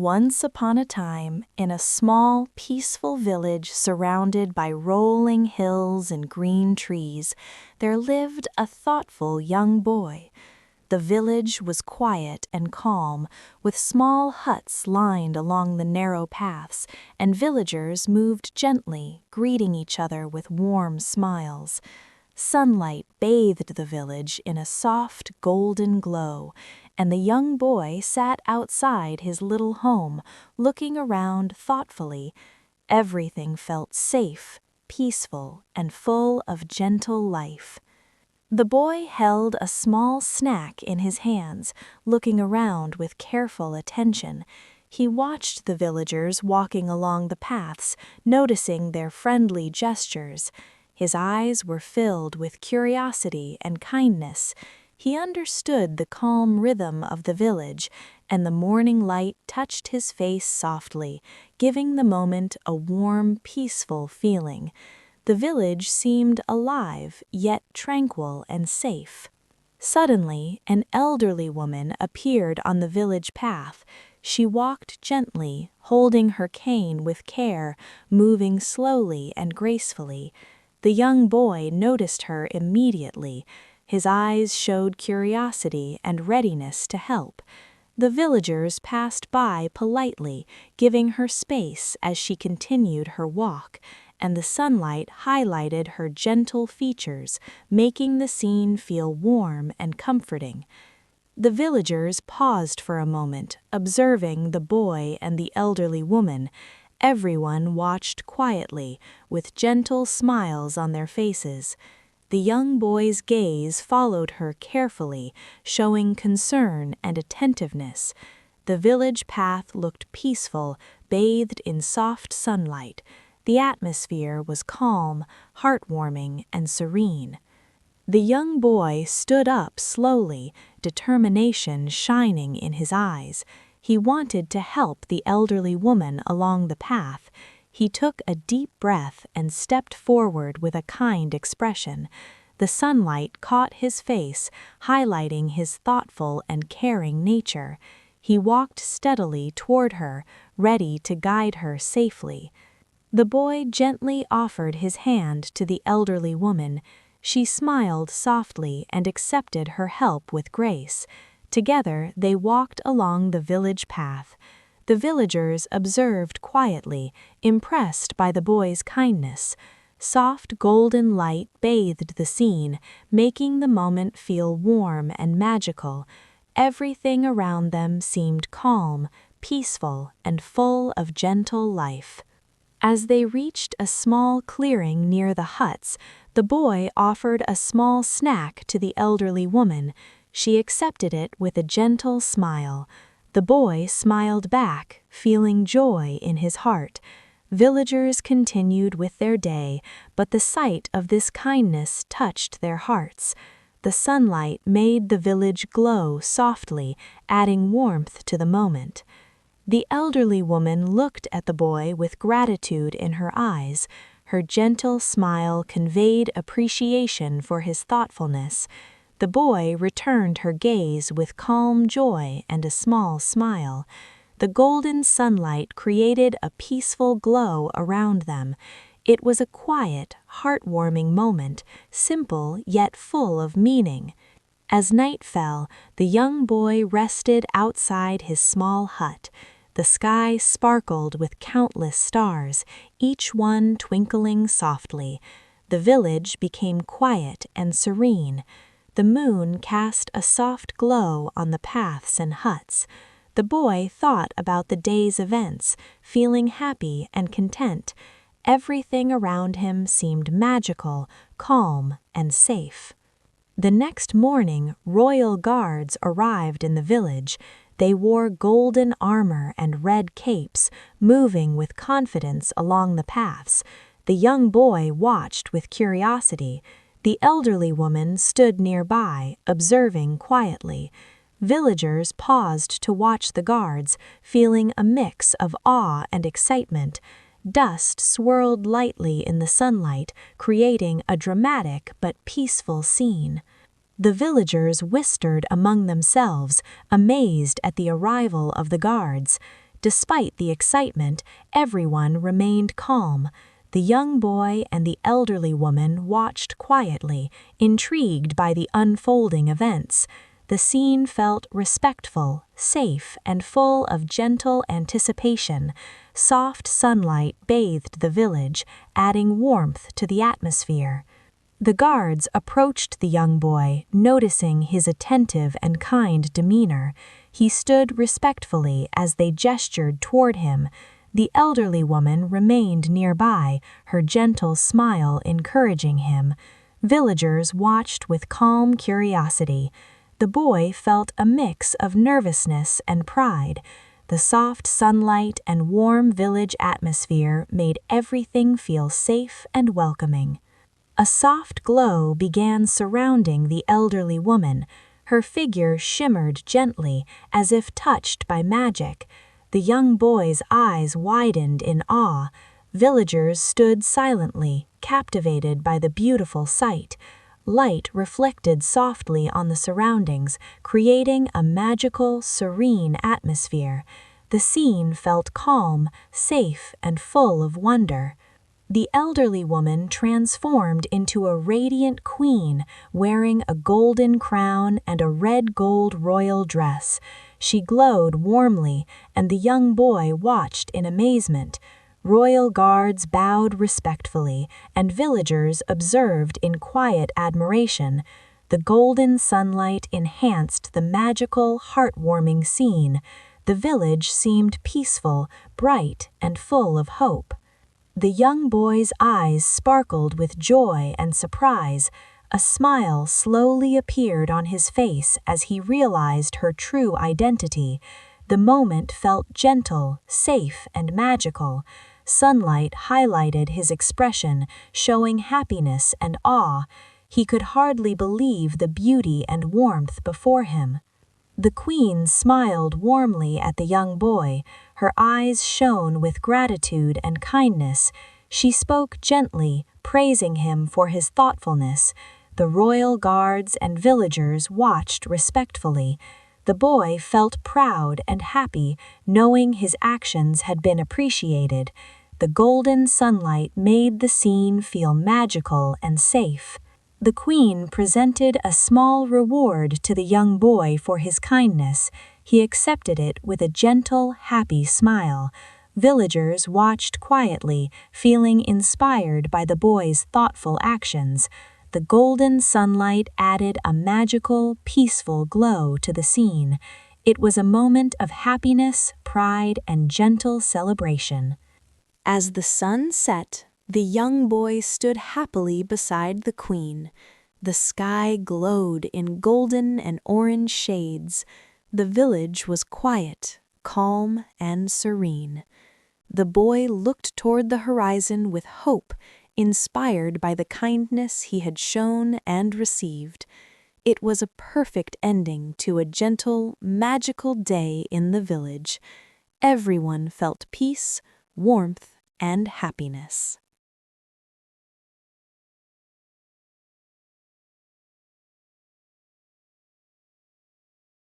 Once upon a time, in a small, peaceful village surrounded by rolling hills and green trees, there lived a thoughtful young boy. The village was quiet and calm, with small huts lined along the narrow paths, and villagers moved gently, greeting each other with warm smiles. Sunlight bathed the village in a soft, golden glow, and the young boy sat outside his little home, looking around thoughtfully. Everything felt safe, peaceful, and full of gentle life. The boy held a small snack in his hands, looking around with careful attention. He watched the villagers walking along the paths, noticing their friendly gestures. His eyes were filled with curiosity and kindness. He understood the calm rhythm of the village, and the morning light touched his face softly, giving the moment a warm, peaceful feeling. The village seemed alive, yet tranquil and safe. Suddenly, an elderly woman appeared on the village path. She walked gently, holding her cane with care, moving slowly and gracefully. The young boy noticed her immediately. His eyes showed curiosity and readiness to help. The villagers passed by politely, giving her space as she continued her walk, and the sunlight highlighted her gentle features, making the scene feel warm and comforting. The villagers paused for a moment, observing the boy and the elderly woman. Everyone watched quietly, with gentle smiles on their faces. The young boy's gaze followed her carefully, showing concern and attentiveness. The village path looked peaceful, bathed in soft sunlight. The atmosphere was calm, heartwarming, and serene. The young boy stood up slowly, determination shining in his eyes. He wanted to help the elderly woman along the path. He took a deep breath and stepped forward with a kind expression. The sunlight caught his face, highlighting his thoughtful and caring nature. He walked steadily toward her, ready to guide her safely. The boy gently offered his hand to the elderly woman. She smiled softly and accepted her help with grace. Together, they walked along the village path. The villagers observed quietly, impressed by the boy's kindness. Soft golden light bathed the scene, making the moment feel warm and magical. Everything around them seemed calm, peaceful, and full of gentle life. As they reached a small clearing near the huts, the boy offered a small snack to the elderly woman. She accepted it with a gentle smile. The boy smiled back, feeling joy in his heart. Villagers continued with their day, but the sight of this kindness touched their hearts. The sunlight made the village glow softly, adding warmth to the moment. The elderly woman looked at the boy with gratitude in her eyes. Her gentle smile conveyed appreciation for his thoughtfulness. The boy returned her gaze with calm joy and a small smile. The golden sunlight created a peaceful glow around them. It was a quiet, heartwarming moment, simple yet full of meaning. As night fell, the young boy rested outside his small hut. The sky sparkled with countless stars, each one twinkling softly. The village became quiet and serene. The moon cast a soft glow on the paths and huts. The boy thought about the day's events, feeling happy and content. Everything around him seemed magical, calm, and safe. The next morning, royal guards arrived in the village. They wore golden armor and red capes, moving with confidence along the paths. The young boy watched with curiosity. The elderly woman stood nearby, observing quietly. Villagers paused to watch the guards, feeling a mix of awe and excitement. Dust swirled lightly in the sunlight, creating a dramatic but peaceful scene. The villagers whispered among themselves, amazed at the arrival of the guards. Despite the excitement, everyone remained calm. The young boy and the elderly woman watched quietly, intrigued by the unfolding events. The scene felt respectful, safe, and full of gentle anticipation. Soft sunlight bathed the village, adding warmth to the atmosphere. The guards approached the young boy, noticing his attentive and kind demeanor. He stood respectfully as they gestured toward him. The elderly woman remained nearby, her gentle smile encouraging him. Villagers watched with calm curiosity. The boy felt a mix of nervousness and pride. The soft sunlight and warm village atmosphere made everything feel safe and welcoming. A soft glow began surrounding the elderly woman. Her figure shimmered gently, as if touched by magic. The young boy's eyes widened in awe. Villagers stood silently, captivated by the beautiful sight. Light reflected softly on the surroundings, creating a magical, serene atmosphere. The scene felt calm, safe, and full of wonder. The elderly woman transformed into a radiant queen, wearing a golden crown and a red-gold royal dress. She glowed warmly, and the young boy watched in amazement. Royal guards bowed respectfully, and villagers observed in quiet admiration. The golden sunlight enhanced the magical, heartwarming scene. The village seemed peaceful, bright, and full of hope. The young boy's eyes sparkled with joy and surprise. A smile slowly appeared on his face as he realized her true identity. The moment felt gentle, safe, and magical. Sunlight highlighted his expression, showing happiness and awe. He could hardly believe the beauty and warmth before him. The queen smiled warmly at the young boy. Her eyes shone with gratitude and kindness. She spoke gently, praising him for his thoughtfulness. The royal guards and villagers watched respectfully. The boy felt proud and happy, knowing his actions had been appreciated. The golden sunlight made the scene feel magical and safe. The queen presented a small reward to the young boy for his kindness. He accepted it with a gentle, happy smile. Villagers watched quietly, feeling inspired by the boy's thoughtful actions. The golden sunlight added a magical, peaceful glow to the scene. It was a moment of happiness, pride, and gentle celebration. As the sun set, the young boy stood happily beside the queen. The sky glowed in golden and orange shades. The village was quiet, calm, and serene. The boy looked toward the horizon with hope, inspired by the kindness he had shown and received. It was a perfect ending to a gentle, magical day in the village. Everyone felt peace, warmth, and happiness.